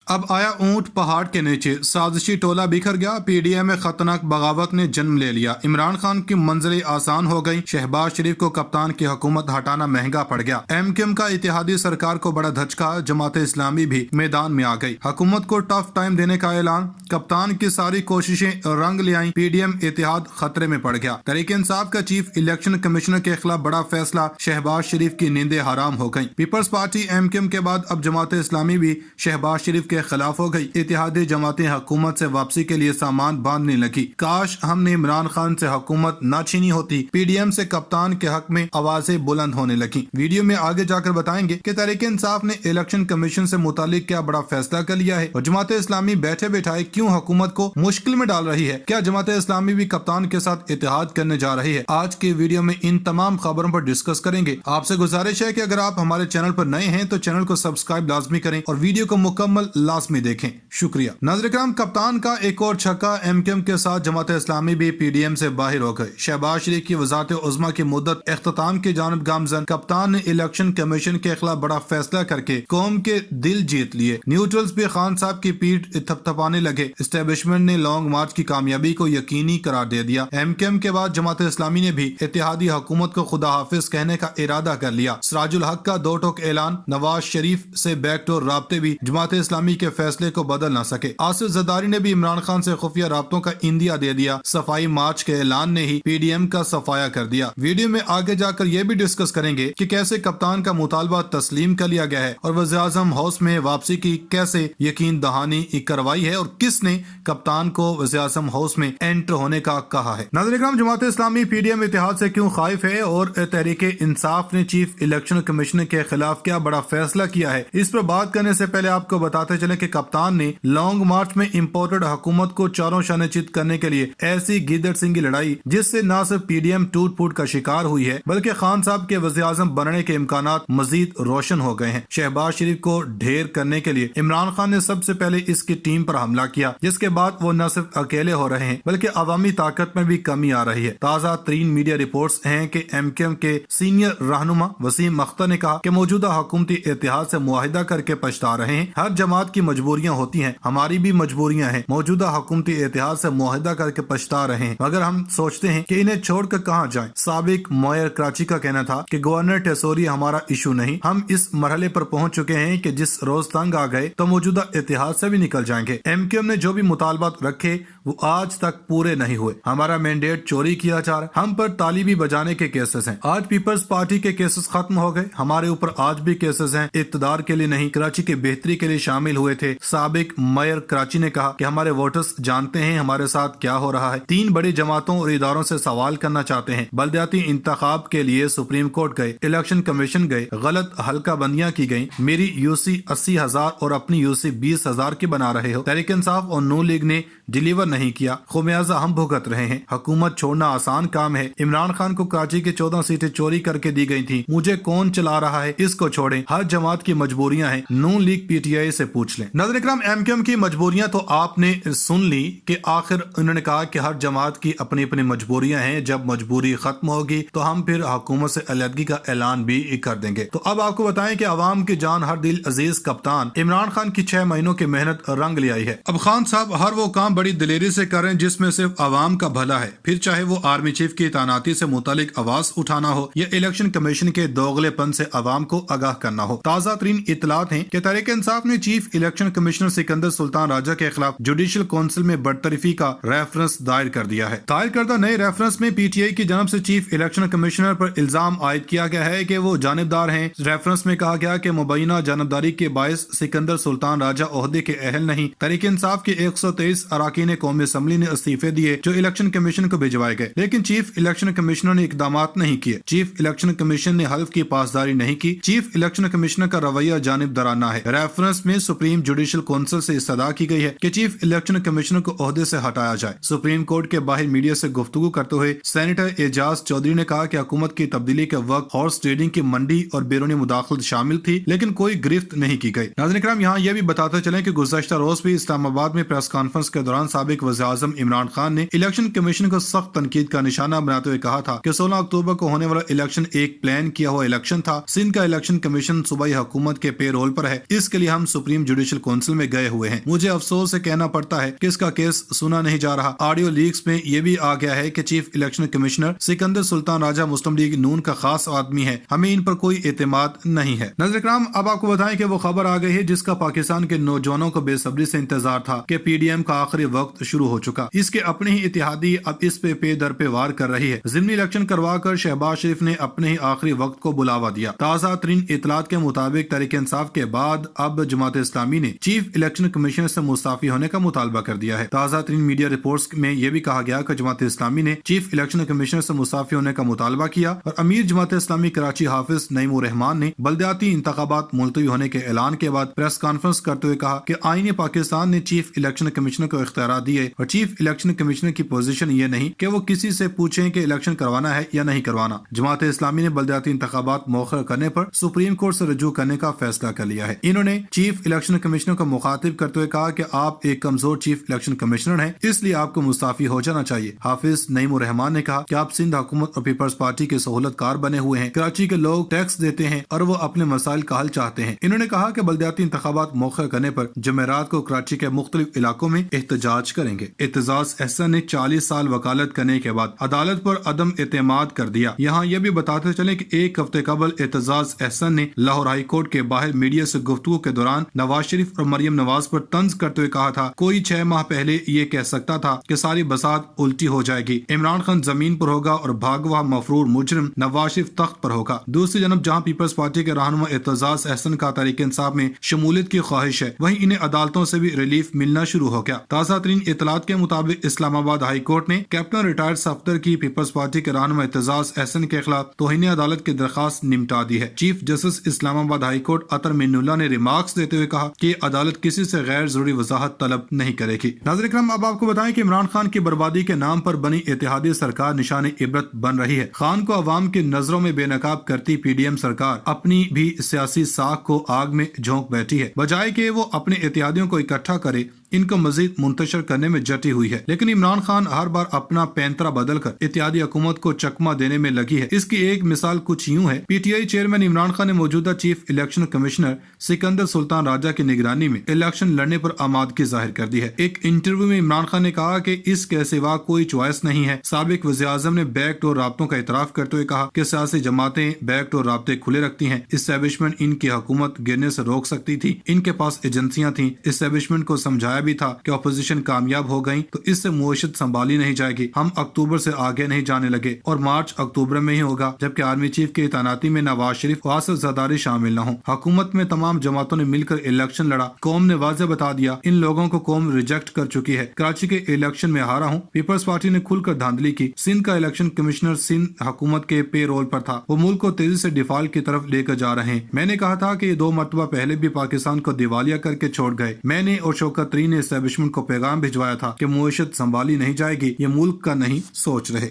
اب आया ऊंट पहाड़ के नीचे, साजिशी टोला बिखर गया, पीडीएम में खतरनाक बगावत ने जन्म ले लिया, इमरान खान की मंजिलें आसान हो गई, शहबाज शरीफ को कप्तान की हुकूमत हटाना महंगा पड़ गया। एमक्यूएम का इत्तेहादी सरकार को बड़ा धचका, जमात इस्लामी भी मैदान में आ गई, हुकूमत को टफ टाइम देने का ऐलान, कप्तान की सारी कोशिशें रंग ले आई, पीडीएम इत्तेहाद खतरे में पड़ गया। तहरीक इंसाफ का चीफ इलेक्शन कमिश्नर के खिलाफ बड़ा फैसला, शहबाज शरीफ की नींदें हराम हो गई। पीपल्स पार्टी एमक्यूएम के बाद अब जमात इस्लामी भी शहबाज शरीफ के खिलाफ हो गई। इत्तेहादी जमातें हुकूमत से वापसी के लिए सामान बांधने लगी। काश हमने इमरान खान से हुकूमत न छीनी होती। पीडीएम से कप्तान के हक में आवाजें बुलंद होने लगी। वीडियो में आगे जाकर बताएंगे कि तहरीक इंसाफ ने इलेक्शन कमीशन से मुतालिक क्या बड़ा फैसला कर लिया है और जमात इस्लामी बैठे बैठाए क्यों हुकूमत को मुश्किल में डाल रही है। क्या जमात इस्लामी भी कप्तान के साथ इत्तेहाद करने जा रही है? आज के वीडियो में इन तमाम खबरों पर डिस्कस करेंगे। आपसे गुजारिश है कि अगर आप हमारे चैनल पर नए हैं तो चैनल को सब्सक्राइब लाजमी करें और वीडियो को मुकम्मल लाजमी देखें। शुक्रिया। नाज़रीन किराम, कप्तान का एक और छक्का, एमक्यूएम के साथ जमात इस्लामी भी पीडीएम से बाहर हो गए। शहबाज शरीफ की वज़ारत उज़्मा की मुद्दत इख्तिताम की जानिब गामजन। कप्तान ने इलेक्शन कमीशन के खिलाफ बड़ा फैसला करके कौम के दिल जीत लिए। न्यूट्रल्स भी खान साहब की पीठ थपथपाने लगे। एस्टेब्लिशमेंट ने लॉन्ग मार्च की कामयाबी को यकीनी करार दे दिया। एमक्यूएम के बाद जमात इस्लामी ने भी इत्तेहादी हुकूमत को खुदा हाफिज कहने का इरादा कर लिया। सिराजुल हक का दो टोक ऐलान, नवाज शरीफ से बैकडोर राब्ते भी जमात इस्लामी के फैसले को बदल न सके। आसिफ जरदारी ने भी इमरान खान से खुफिया राब्तों का इंदिया दे दिया। सफाई मार्च के ऐलान ने ही पीडीएम का सफाया कर दिया। वीडियो में आगे जाकर यह भी डिस्कस करेंगे कि कैसे कप्तान का मुतालबा तस्लीम कर लिया गया है और वज़ीर-ए-आज़म हाउस में वापसी की कैसे यकीन दहानी करवाई है और किसने कप्तान को वज़ीर-ए-आज़म हाउस में एंटर होने का कहा है। नाज़रीन, जमात इस्लामी पीडीएम इत्तेहाद से क्यों खाइफ है और तहरीक इंसाफ ने चीफ इलेक्शन कमिश्नर के खिलाफ क्या बड़ा फैसला किया है, इस पर बात करने से पहले आपको बताते चले कि कप्तान ने लॉन्ग मार्च में इम्पोर्टेड हुकूमत को चारों शाने चित करने के लिए ऐसी गिदड़ सिंगी लड़ाई जिससे न सिर्फ पीडीएम टूट फूट का शिकार हुई है बल्कि खान साहब के वज़ीर-ए-आज़म बनने के इम्कानात मजीद रोशन हो गए हैं। शहबाज शरीफ को ढेर करने के लिए इमरान खान ने सबसे पहले इसकी टीम पर हमला किया, जिसके बाद वो न सिर्फ अकेले हो रहे हैं बल्कि अवामी ताकत में भी कमी आ रही है। ताज़ा तरीन मीडिया रिपोर्ट्स हैं कि एमक्यूएम के सीनियर रहनुमा वसीम अख्तर ने कहा कि मौजूदा हुकूमती इत्तेहाद से मुआहिदा करके पछता रहे हैं। हर जमात की मजबूरियां होती हैं, हमारी भी मजबूरियां हैं। मौजूदा हुकूमती इत्तेहाद से मुआहिदा करके पछता रहे हैं मगर हम सोचते हैं कि इन्हें छोड़कर कहां जाएं। साबिक मेयर कराची का कहना था कि गवर्नर टेसोरी हमारा इशू नहीं, हम इस मरहले पर पहुंच चुके हैं कि जिस रोज तंग आ गए तो मौजूदा इत्तेहाद से भी निकल जाएंगे। एमक्यूएम ने जो भी मुतालबात रखे वो आज तक पूरे नहीं हुए। हमारा मैंडेट चोरी किया जा रहा है, हम पर तालीबी बजाने के केसेस हैं। आज पीपल्स पार्टी के केसेस खत्म हो गए, हमारे ऊपर आज भी केसेस हैं। इक़्तिदार के लिए नहीं, कराची की बेहतरी के लिए शामिल हुए थे। साबिक मेयर कराची ने कहा कि हमारे वोटर्स जानते हैं हमारे साथ क्या हो रहा है। 3 बड़ी जमातों और इदारों से सवाल करना चाहते हैं। बल्दियाती इंतखाब के लिए सुप्रीम कोर्ट गए, इलेक्शन कमीशन गए, गलत हल्का बंदियां की गयी। मेरी यूसी 80,000 और अपनी यूसी 20,000 की बना रहे हो। तहरीक इंसाफ और नून लीग ने डिलीवर नहीं किया, खुमियाजा हम भुगत रहे हैं। हुकूमत छोड़ना आसान काम है। इमरान खान को कराची की 14 सीटें चोरी करके दी गई थी। मुझे कौन चला रहा है इसको छोड़ें, हर जमात की मजबूरियां हैं। नून लीग पीटीआई से पूछ लें। नाज़रीन किराम, एमक्यूएम की मजबूरियां तो आपने सुन ली कि आखिर उन्होंने कहा कि हर जमात की अपनी अपनी मजबूरियां हैं। जब मजबूरी खत्म होगी तो हम फिर हुकूमत से अलहदगी का ऐलान भी कर देंगे। तो अब आपको बताएं कि अवाम की जान हर दिल अजीज कप्तान इमरान खान की 6 महीनों की मेहनत रंग ले आई है। अब खान साहब हर वो काम बड़ी दिलेरी से कर रहे हैं जिसमें सिर्फ अवाम का भला है, फिर चाहे वो आर्मी चीफ की तैनाती से मुतालिक आवाज उठाना हो या इलेक्शन कमीशन के दोगलेपन से अवाम को आगाह करना हो। ताज़ा तरीन इतलात हैं कि तहरीक इंसाफ ने chief election commissioner Sikandar Sultan Raja के खिलाफ जुडिशल काउंसिल में बरतरफी का रेफरेंस दायर कर दिया है। दायर करदा नए रेफरेंस में पीटीआई की जानब से चीफ इलेक्शन कमिश्नर पर इल्जाम आयद किया गया है कि वो जानिबदार हैं। रेफरेंस में कहा गया कि मुबैना जानबदारी के बायस सिकंदर सुल्तान राजा ओहदे के अहल नहीं। तहरीक इंसाफ के 123 अराकीन कौमी असम्बली ने इस्तीफे दिए जो इलेक्शन कमीशन को भिजवाए गए, लेकिन चीफ इलेक्शन कमिश्नर ने इकदाम नहीं किए। चीफ इलेक्शन कमीशन ने हल्फ की पासदारी नहीं की। चीफ इलेक्शन कमिश्नर का रवैया जानिबदाराना है। रेफरेंस में सुप्रीम जुडिशल काउंसिल से इस्तदा की गई है कि चीफ इलेक्शन कमिश्नर को ओहदे से हटाया जाए। सुप्रीम कोर्ट के बाहर मीडिया से गुफ्तगू करते हुए सेनेटर एजाज चौधरी ने कहा कि हुकूमत की तब्दीली के वक्त हॉर्स ट्रेडिंग की मंडी और बैरूनी मुदाखलत शामिल थी, लेकिन कोई गिरफ्त नहीं की गई। नाज़रीन किराम, यहाँ यह भी बताते चले कि गुज़श्ता रोज भी इस्लामाबाद में प्रेस कॉन्फ्रेंस के दौरान साबिक वज़ीर-ए-आज़म इमरान खान ने इलेक्शन कमीशन को सख्त तनकीद का निशाना बनाते हुए कहा था कि 16 अक्टूबर को होने वाला इलेक्शन एक प्लान किया हुआ इलेक्शन था। सिंध का इलेक्शन कमीशन सूबाई हुकूमत के पे रोल पर है, इसके लिए हम सुप्रीम जुडिशल काउंसिल में गए हुए हैं। मुझे अफसोस से कहना पड़ता है कि इसका केस सुना नहीं जा रहा। ऑडियो लीक्स में ये भी आ गया है कि chief election commissioner Sikandar Sultan Raja मुस्लिम लीग नून का खास आदमी है, हमें इन पर कोई एतमाद नहीं है। नज़र इकराम, अब आपको बताएं कि वो खबर आ गई है जिसका पाकिस्तान के नौजवानों को बेसब्री से इंतजार था कि पीडीएम का आखिरी वक्त शुरू हो चुका। इसके अपने ही इत्तेहादी अब इस पे दर पे वार कर रही है। ज़िमनी इलेक्शन करवाकर शहबाज शरीफ ने अपने ही आखिरी वक्त को बुलावा दिया। ताज़ा तरीन इतलात के मुताबिक तहरीक इंसाफ के बाद अब जमात इस्लामी ने चीफ इलेक्शन कमिश्नर से मुस्ताफी होने का मुतालबा कर दिया है। ताज़ा तरीन मीडिया रिपोर्ट्स में यह भी कहा गया कि जमात इस्लामी ने चीफ इलेक्शन कमिश्नर से मुस्ताफी होने का मुतालबा किया और अमीर जमात इस्लामी कराची हाफिज नईमुर रहमान ने बल्दियाती इंतखाबात मुलतवी होने के ऐलान के बाद प्रेस कॉन्फ्रेंस करते हुए कहा कि आईन पाकिस्तान ने चीफ इलेक्शन कमिश्नर को इख्तियार दिए और चीफ इलेक्शन कमिश्नर की पोजीशन ये नहीं कि वो किसी से पूछें कि इलेक्शन करवाना है या नहीं करवाना। जमात इस्लामी ने बल्दियाती इंतखाबात मौखर करने पर सुप्रीम कोर्ट से रजू करने का फैसला कर लिया है। इन्होंने चीफ इलेक्शन कमिश्नर को मुखातिब करते हुए कहा कि आप एक कमजोर चीफ इलेक्शन कमिश्नर हैं, इसलिए आपको मुस्ताफी हो जाना चाहिए। हाफिज नईमुर रहमान ने कहा कि आप सिंध हुकूमत और पीपल्स पार्टी के सहूलतकार बने हुए हैं। कराची के लोग टैक्स देते हैं और वो अपने मसाइल का हल चाहते हैं। इन्होंने कहा कि बल्दियाती इंतखाबात मौखर करने पर जुमेरात को कराची के मुख्तलिफ इलाकों में एहतजाज करेंगे। एतजाज अहसन ने 40 साल वकालत करने के बाद अदालत पर अदम एतमाद कर दिया। यहाँ यह भी बताते चले कि एक हफ्ते कबल एतजाज अहसन ने लाहौर हाई कोर्ट के बाहर मीडिया से गुफ्तगू के दौरान नवाज शरीफ और मरियम नवाज पर तंज करते हुए कहा था, कोई 6 माह पहले ये कह सकता था कि सारी बसात उल्टी हो जाएगी, इमरान खान जमीन पर होगा और भागवा मफरूर मुजरिम नवाज शरीफ तख्त पर होगा। दूसरी जानब जहाँ पीपल्स पार्टी के रहनुमा एतजाज अहसन का तहरीक इंसाफ में शमूलियत की ख्वाहिश है, वहीं इन्हें अदालतों से भी रिलीफ मिलना शुरू हो गया। ताज़ा तरीन इतलात के मुताबिक इस्लामाबाद हाई कोर्ट ने कैप्टन रिटायर्ड सफ्तर की पीपल्स पार्टी के रहनुमा एतजाज अहसन के खिलाफ तौहीन अदालत की दरखास्त निपटा दी है। Chief justice Islamabad high court Athar Minallah ने रिमार्क्स देते हुए कहा कि अदालत किसी से गैर जरूरी वजाहत तलब नहीं करेगी। नाज़रीन इकराम, अब आपको बताएं कि इमरान खान की बर्बादी के नाम पर बनी इत्तेहादी सरकार निशाने इबरत बन रही है। खान को अवाम की नजरों में बेनकाब करती पीडीएम सरकार अपनी भी सियासी साख को आग में झोंक बैठी है। बजाय कि वो अपने इत्तेहादियों को इकट्ठा करे, इनको मजीद मुंतशर करने में जटी हुई है। लेकिन इमरान खान हर बार अपना पैंतरा बदलकर इत्तेहादी हुकूमत को चकमा देने में लगी है। इसकी एक मिसाल कुछ यूं है। पीटीआई चेयरमैन इमरान खान ने मौजूदा chief election commissioner Sikandar Sultan Raja की निगरानी में इलेक्शन लड़ने पर आमादगी जाहिर कर दी है। एक इंटरव्यू में इमरान खान ने कहा कि इसके सिवा कोई चॉइस नहीं है। साबिक वज़ीर-ए-आज़म ने बैकडोर राब्तों का इतराफ करते हुए कहा कि सियासी जमातें बैकडोर राब्ते खुले रखती हैं। इस्टेब्लिशमेंट इनकी हुकूमत गिरने से रोक सकती थी, इनके पास एजेंसियां थी। इस्टेब्लिशमेंट को समझाया भी था कि अपोजिशन कामयाब हो गई तो इससे मुआशरत संभाली नहीं जाएगी। हम अक्टूबर से आगे नहीं जाने लगे और मार्च अक्टूबर में ही होगा, जबकि आर्मी चीफ की तैनाती में नवाज शरीफ व आसिफ ज़रदारी शामिल न हो। हुकूमत में तमाम जमातों ने मिलकर इलेक्शन लड़ा। कौम ने वाज़ेह बता दिया, इन लोगों को कौम रिजेक्ट कर चुकी है। कराची के इलेक्शन में हारा हूँ। पीपल्स पार्टी ने खुलकर धांधली की। सिंध का इलेक्शन कमिश्नर सिंध हुकूमत के पे रोल पर था। वो मुल्क को तेजी से डिफॉल्ट की तरफ लेकर जा रहे हैं। मैंने कहा था कि ये 2 मरतबा पहले भी पाकिस्तान को दिवालिया करके छोड़ गए। मैंने और शौकत तरीन ने एस्टेब्लिशमेंट को पैगाम भिजवाया था कि मुआशरत संभाली नहीं जाएगी, ये मुल्क का नहीं सोच रहे।